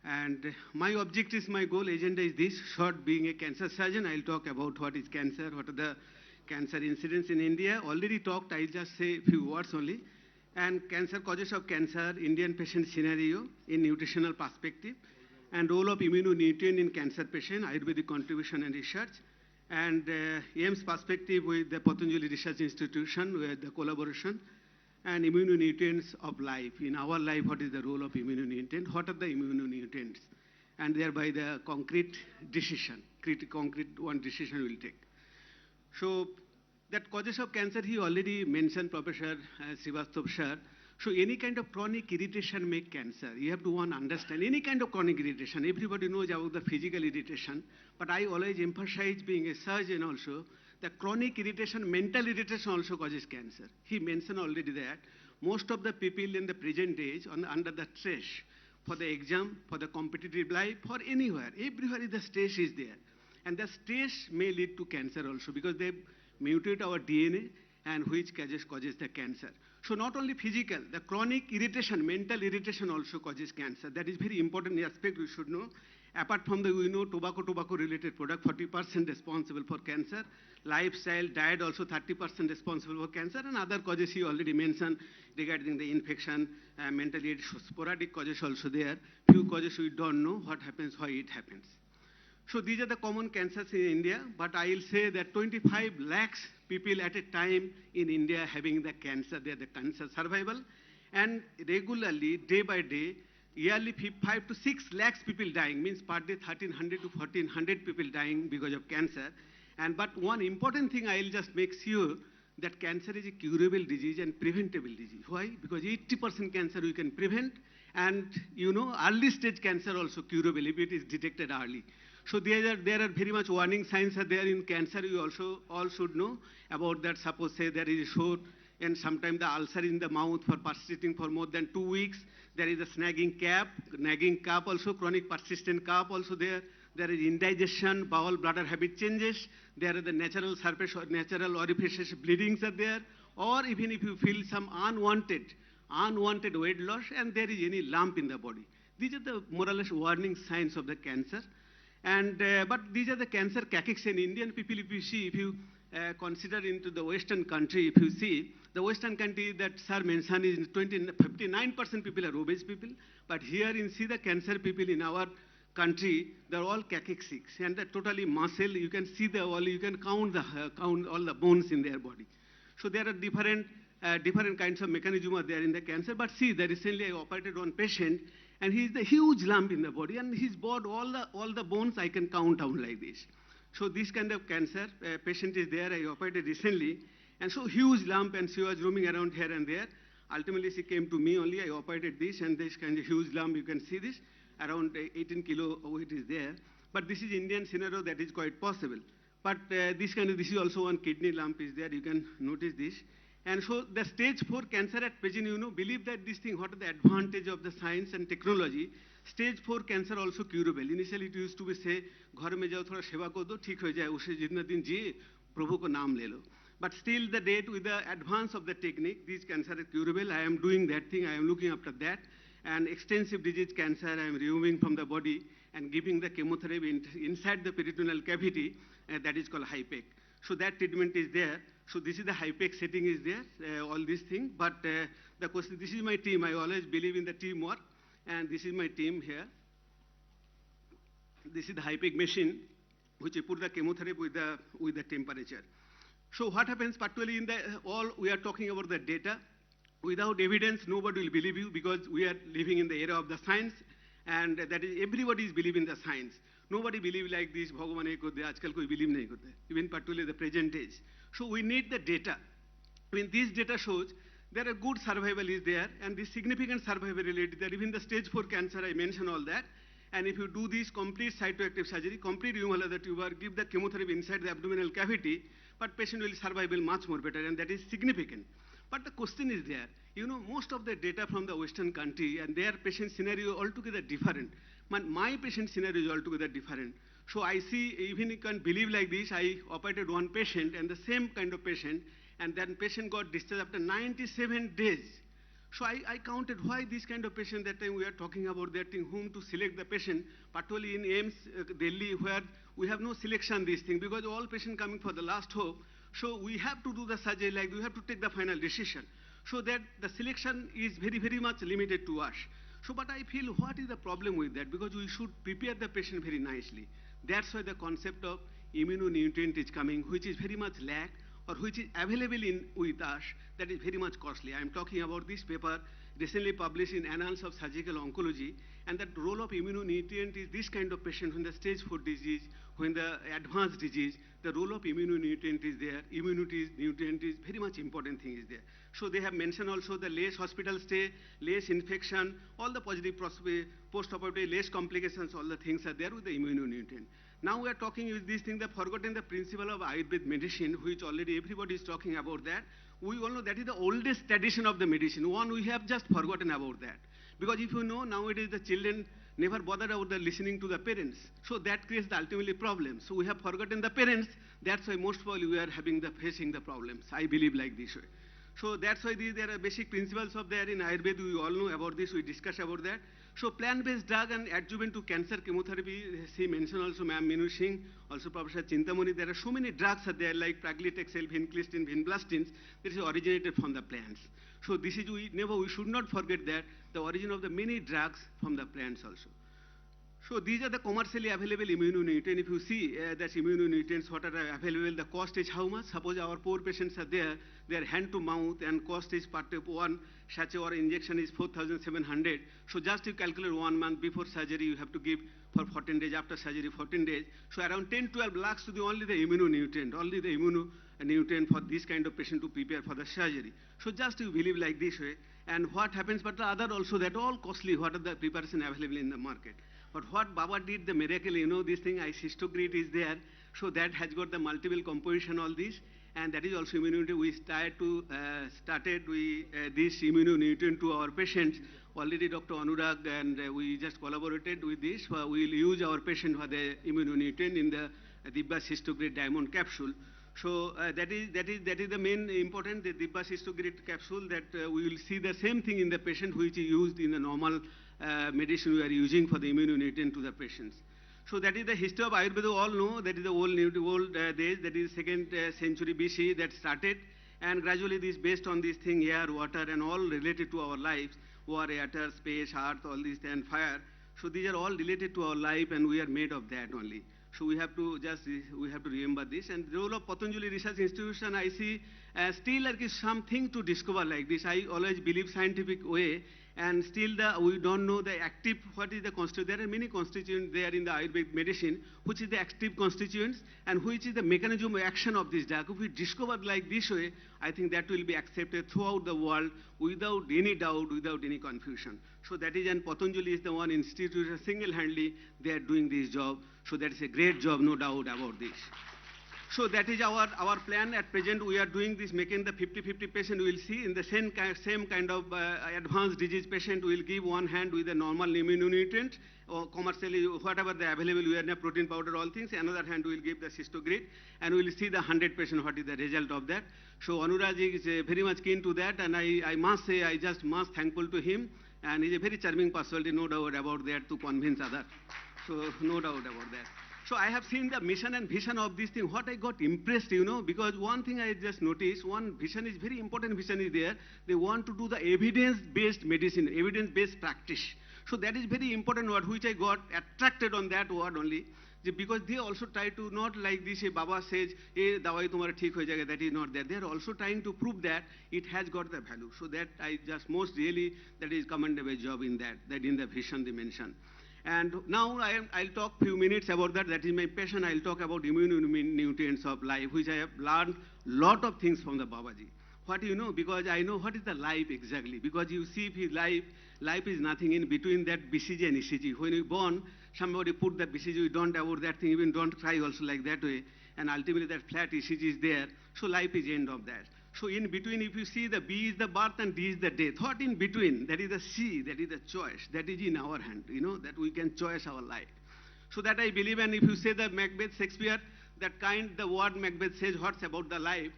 And my objectives, my goal, agenda is this. Short, being a cancer surgeon, I'll talk about what is cancer, what are the cancer incidents in India. Already talked, I'll just say a few words only. And cancer, causes of cancer, Indian patient scenario in nutritional perspective, and role of immunonutrient in cancer patient, Ayurvedic contribution and research, and AIMS perspective with the Patanjali Research Institution, with the collaboration, and immunonutrients of life. In our life, what is the role of immunonutrient? What are the immunonutrients? And thereby the concrete decision, concrete one decision we will take. So that causes of cancer, he already mentioned, Professor Srivastava sir. So any kind of chronic irritation make cancer. You have to one understand any kind of chronic irritation. Everybody knows about the physical irritation, but I always emphasize, being a surgeon also, the chronic irritation, mental irritation also causes cancer. He mentioned already that most of the people in the present age under the stress for the exam, for the competitive life, for anywhere, everywhere the stress is there. And the stress may lead to cancer also because they mutate our DNA, and which causes the cancer. So not only physical, the chronic irritation, mental irritation also causes cancer. That is very important aspect we should know. Apart from the, we know tobacco related product, 40% responsible for cancer. Lifestyle, diet also 30% responsible for cancer, and other causes he already mentioned regarding the infection, mentally sporadic causes also there. Few causes we don't know what happens, why it happens. So these are the common cancers in India, but I will say that 25 lakhs people at a time in India having the cancer, they are the cancer survival, and regularly, day by day, yearly 5 to 6 lakhs people dying, means per day 1300 to 1400 people dying because of cancer. But one important thing I will just make sure that cancer is a curable disease and preventable disease. Why? Because 80% cancer we can prevent, and early stage cancer also curable if it is detected early. So there are very much warning signs are there in cancer. You also all should know about that. Suppose say there is a sore and sometimes the ulcer in the mouth for persisting for more than 2 weeks. There is a nagging cough also, chronic persistent cough also there. There is indigestion, bowel bladder habit changes. There are the natural surface or natural orifices bleedings are there. Or even if you feel some unwanted weight loss and there is any lump in the body. These are the more or less warning signs of the cancer. But these are the cancer caches in Indian people. If you see, if you consider into the Western country, if you see, the Western country that sir mentioned is 59% people are obese people. But here in see the cancer people in our country, they're all cachexics and they're totally muscle. You can see you can count all the bones in their body. So there are different kinds of mechanism are there in the cancer. But see, recently I operated one patient, and he is the huge lump in the body, and his body, all the bones I can count down like this. So this kind of cancer patient is there. I operated recently, and so huge lump, and she was roaming around here and there. Ultimately, she came to me only. I operated this, and this kind of huge lump. You can see this around 18 kilo weight is there. But this is Indian scenario that is quite possible. But this is also one kidney lump is there. You can notice this. And so the stage 4 cancer at present, believe that this thing, what are the advantage of the science and technology? Stage 4 cancer also curable. Initially it used to be say, घर में जाओ थोड़ा सेवा कर दो, ठीक हो जाए, उसे जितना दिन जिए, प्रभु को नाम ले लो. But still the date with the advance of the technique, these cancer are curable. I am doing that thing, I am looking after that. And extensive disease cancer, I am removing from the body and giving the chemotherapy inside the peritoneal cavity, that is called HIPEC. So that treatment is there. So this is the HIPEC setting is there, all these things. But the question, this is my team. I always believe in the teamwork. And this is my team here. This is the HIPEC machine, which you put the chemotherapy with the temperature. So what happens, particularly in we are talking about the data. Without evidence, nobody will believe you because we are living in the era of the science. And that is, everybody is believing in the science. Nobody believes like this, Bhagavan ek hote, aajkal koi believe nahi hote, even particularly the present age. So we need the data. When this data shows there are good survival is there and the significant survivability there. Even the stage 4 cancer, I mentioned all that. And if you do this complete cytoactive surgery, complete removal of the tumor, give the chemotherapy inside the abdominal cavity, but patient will survive much more better, and that is significant. But the question is there, most of the data from the Western country and their patient scenario altogether different. My patient scenario is altogether different. So I see, even you can believe like this, I operated one patient and the same kind of patient, and then patient got discharged after 97 days. So I counted why this kind of patient, that time we are talking about that thing, whom to select the patient, particularly in AIMS, Delhi, where we have no selection this thing, because all patients coming for the last hope. So we have to do the surgery, like we have to take the final decision. So that the selection is very, very much limited to us. So, but I feel what is the problem with that? Because we should prepare the patient very nicely. That's why the concept of immunonutrient is coming, which is very much lack, or which is available with us, that is very much costly. I am talking about this paper recently published in Annals of Surgical Oncology, and that role of immunonutrient is this kind of patient when the stage 4 disease, when the advanced disease, the role of immunonutrient is there. Immunity nutrient is very much important thing is there. So they have mentioned also the less hospital stay, less infection, all the positive post-operative, less complications, all the things are there with the immunonutrient. Now we are talking with this thing, the forgotten the principle of Ayurvedic medicine, which already everybody is talking about that. We all know that is the oldest tradition of the medicine. One, we have just forgotten about that. Because if you know, nowadays the children never bother about the listening to the parents. So that creates the ultimately problem. So we have forgotten the parents. That's why most probably we are facing the problems. I believe like this way. So that's why there are basic principles of there in Ayurveda. We all know about this. We discuss about that. So plant-based drug and adjuvant to cancer chemotherapy, she mentioned also Ma'am Minu Singh, also Professor Chintamani. There are so many drugs are there like praglitexel, vinclystin, vinblastins. That is originated from the plants. So this is, we should not forget that the origin of the many drugs from the plants also. So these are the commercially available immunonutrients. If you see that immunonutrients, what are available, the cost is how much? Suppose our poor patients are there, they are hand to mouth, and cost is part of one sachet or injection is 4,700. So just you calculate 1 month before surgery, you have to give for 14 days, after surgery 14 days. So around 10-12 lakhs to the only the immunonutrient, only the immunonutrient for this kind of patient to prepare for the surgery. So just you believe like this way. And what happens, but the other also, that all costly, what are the preparation available in the market. But what Baba did, the miracle, you know, this thing, isistogrit is there, so that has got the multiple composition, all this, and that is also immunity. We started this immunonutrient to our patients. Already Dr. Anurag and we just collaborated with this. We will use our patient for the immunonutrient in the Dibba Cystogrit diamond capsule. So that is the main important, the Dibba Cystogrit capsule, that we will see the same thing in the patient which is used in the normal medicine we are using for the immunonutrient to the patients. So that is the history of Ayurveda. All know that is the old days, that is 2nd century BC that started, and gradually this based on this thing, air, water, and all related to our lives, war, water, space, earth, all this, and fire. So these are all related to our life, and we are made of that only. So we have to remember this. And the role of Patanjali Research Institution, I see still like is something to discover like this. I always believe scientific way, and still we don't know the active, what is the constituent. There are many constituents there in the Ayurvedic medicine, which is the active constituents, and which is the mechanism of action of this drug. If we discover like this way, I think that will be accepted throughout the world without any doubt, without any confusion. So that is, and Patanjali is the one institution single-handedly they are doing this job. So that is a great job, no doubt about this. So that is our plan. At present, we are doing this, making the 50-50 patient. We will see in the same kind of advanced disease patient. We will give one hand with a normal immunonutrient, or commercially, whatever the available, we are protein powder, all things. Another hand, we will give the cystogrit, and we will see the 100 patient, what is the result of that. So Anurag is very much keen to that, and I must say, I just must thankful to him, and he's a very charming personality, no doubt about that, to convince others. So no doubt about that. So I have seen the mission and vision of this thing. What I got impressed, you know, because one thing I just noticed, one vision is very important vision is there. They want to do the evidence-based medicine, evidence-based practice. So that is very important word, which I got attracted on that word only. Because they also try to not like this, Baba says, dawai tumhara theek ho jayega, that is not there. They are also trying to prove that it has got the value. So that I just most really, that is commendable job in that in the vision they mention. And now I'll talk few minutes about that. That is my passion. I'll talk about immunonutrients of life, which I have learned lot of things from the Babaji. What do you know? Because I know what is the life exactly. Because you see, if life is nothing in between that BCG and ECG. When you born, somebody put the BCG, you don't about that thing, even don't cry also like that way. And ultimately that flat ECG is there. So life is end of that. So in between, if you see, the B is the birth and D is the death. What in between? That is the C, that is the choice. That is in our hand, you know, that we can choose our life. So that I believe, and if you say the Macbeth, Shakespeare, that kind, the word Macbeth says what's about the life.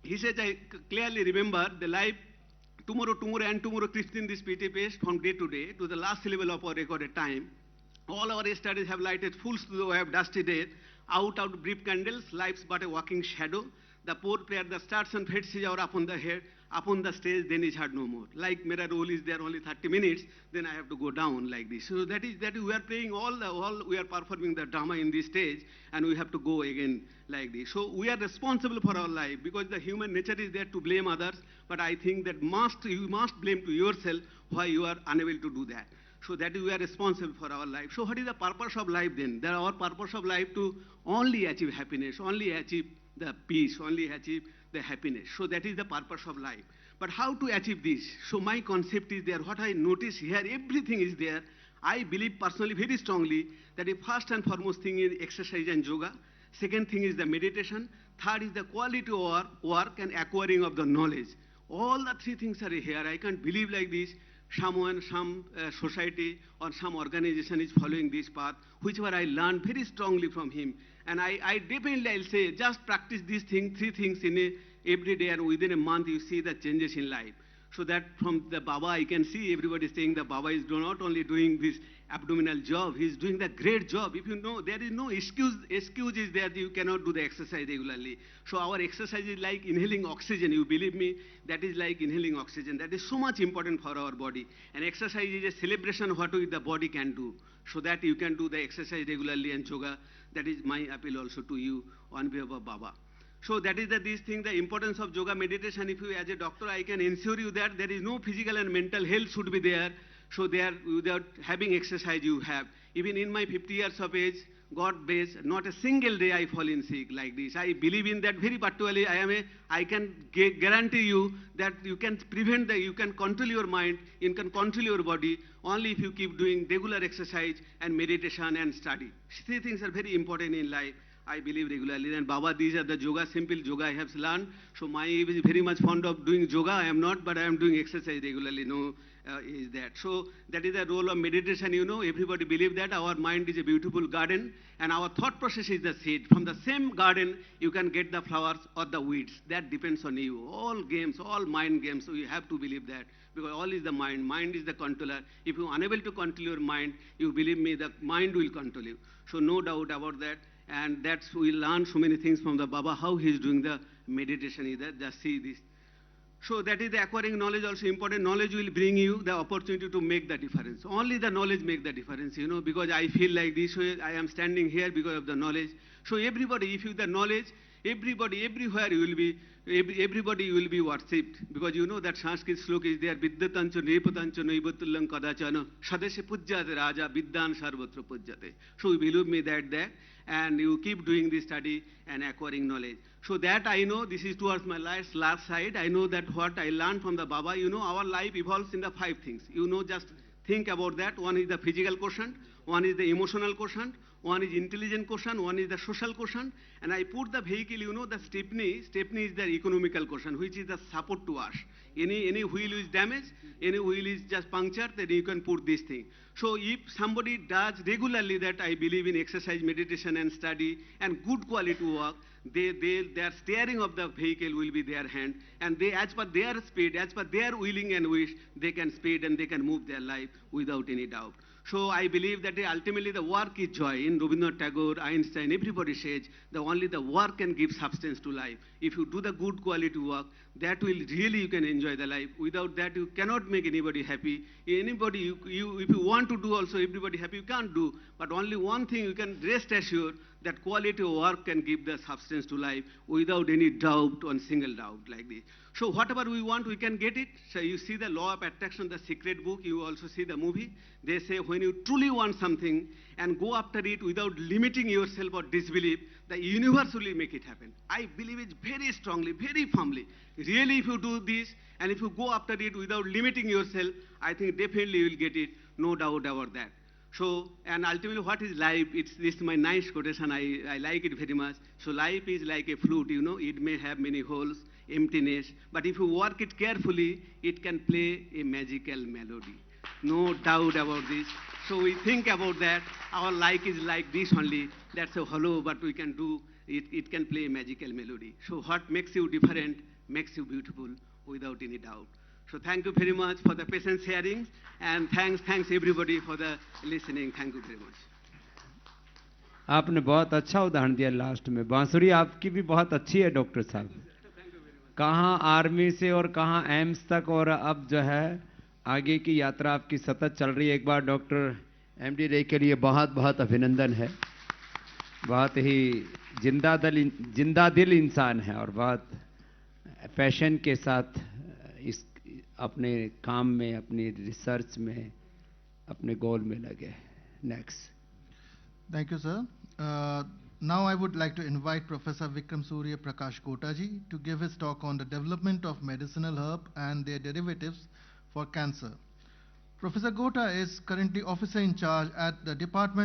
He says, I clearly remember the life tomorrow crisp in this PT pace from day to the last level of our recorded time. All our studies have lighted fools to the way of dusty death. Out brief candles, life's but a walking shadow. The poor player that starts and fades his hour upon the head, upon the stage, then is heard no more. Like Mera role is there only 30 minutes, then I have to go down like this. So that is we are playing we are performing the drama in this stage, and we have to go again like this. So we are responsible for our life because the human nature is there to blame others, but I think that you must blame to yourself why you are unable to do that. So that we are responsible for our life. So what is the purpose of life then? Our purpose of life to only achieve happiness, only achieve the peace, only achieve the happiness. So that is the purpose of life. But how to achieve this? So my concept is there. What I notice here, everything is there. I believe personally very strongly that the first and foremost thing is exercise and yoga. Second thing is the meditation. Third is the quality of work and acquiring of the knowledge. All the three things are here. I can't believe like this. Some society or some organization is following this path, whichever I learned very strongly from him. And I definitely I'll say, just practice these things, three things every day, and within a month you see the changes in life. So that from the Baba, I can see everybody saying the Baba is not only doing this abdominal job, he's doing the great job. If you know, there is no excuse is there that you cannot do the exercise regularly. So our exercise is like inhaling oxygen. You believe me, that is like inhaling oxygen. That is so much important for our body. And exercise is a celebration of what the body can do. So that you can do the exercise regularly and yoga. That is my appeal also to you on behalf of Baba. So that is this thing, the importance of yoga meditation. If you, as a doctor, I can ensure you that there is no physical and mental health should be there. So there, without having exercise you have. Even in my 50 years of age, God bless, not a single day I fall in sick like this. I believe in that very particularly. I can guarantee you that you can prevent you can control your mind, you can control your body only if you keep doing regular exercise and meditation and study. Three things are very important in life. I believe regularly. And Baba, these are the yoga, simple yoga I have learned. So my is very much fond of doing yoga. I am not, but I am doing exercise regularly. No, is that. So that is the role of meditation. You know, everybody believes that our mind is a beautiful garden and our thought process is the seed. From the same garden, you can get the flowers or the weeds. That depends on you. All games, all mind games. So you have to believe that because all is the mind. Mind is the controller. If you are unable to control your mind, you believe me, the mind will control you. So no doubt about that. And that's, we learn so many things from the Baba, how he's doing the meditation either. Just see this. So that is the acquiring knowledge also important. Knowledge will bring you the opportunity to make the difference. Only the knowledge make the difference, you know, because I feel like this way, I am standing here because of the knowledge. So everybody, if you have the knowledge, everybody, everywhere you will be, everybody will be worshipped. Because you know that Sanskrit slok is there, Vidyatancho Nepatancho Naibatullam Kadachana Sadeshe Pujjate Raja Vidyan Sarvatra Pujjate. So you believe me that and you keep doing this study and acquiring knowledge. So that I know, this is towards my last side, I know that what I learned from the Baba, you know, our life evolves in the 5 things. You know, just think about that. One is the physical quotient, one is the emotional quotient, one is intelligent quotient, one is the social quotient, and I put the vehicle, you know, the stepney is the economical quotient, which is the support to us. Any wheel is damaged, any wheel is just punctured, then you can put this thing. So if somebody does regularly that, I believe in exercise, meditation and study and good quality work, their steering of the vehicle will be their hand, and they, as per their speed, as per their willing and wish, they can speed and they can move their life without any doubt. So I believe that ultimately the work is joy. In Rabindranath Tagore, Einstein, everybody says that only the work can give substance to life. If you do the good quality work, that will really you can enjoy the life. Without that, you cannot make anybody happy. Anybody, if you want to do also everybody happy, you can't do. But only one thing you can rest assured, that quality of work can give the substance to life without any doubt, one single doubt like this. So whatever we want, we can get it. So you see the law of attraction, the secret book, you also see the movie. They say when you truly want something and go after it without limiting yourself or disbelief, the universe will make it happen. I believe it very strongly, very firmly. Really, if you do this and if you go after it without limiting yourself, I think definitely you will get it, no doubt about that. So, and ultimately what is life? This is my nice quotation, I like it very much. So life is like a flute, you know, it may have many holes, emptiness, but if you work it carefully, it can play a magical melody. No doubt about this. So we think about that, our life is like this only, that's a hollow, but we can do, it can play a magical melody. So what makes you different, makes you beautiful, without any doubt. So thank you very much for the patience hearing, and thanks everybody for the listening. Thank you very much. आपने बहुत अच्छा उदाहरण दिया last में। बांसुरी आपकी भी बहुत अच्छी है डॉक्टर साहब, कहाँ आर्मी से और कहाँ एम्स तक, और अब जो है आगे की यात्रा आपकी सतत चल रही है। एक बार डॉक्टर एमडी रे के लिए बहुत बहुत अभिनंदन है। बहुत ही जिंदा दिल इंसान है और बहुत पैशन के साथ इस अपने काम में, अपनी रिसर्च में, अपने गोल में लगे। Next. Thank you, sir. Now I would like to invite Professor Vikram Surya Prakash Kotaji to give his talk on the development of medicinal herb and their derivatives for cancer. Professor Gota is currently officer in charge at the Department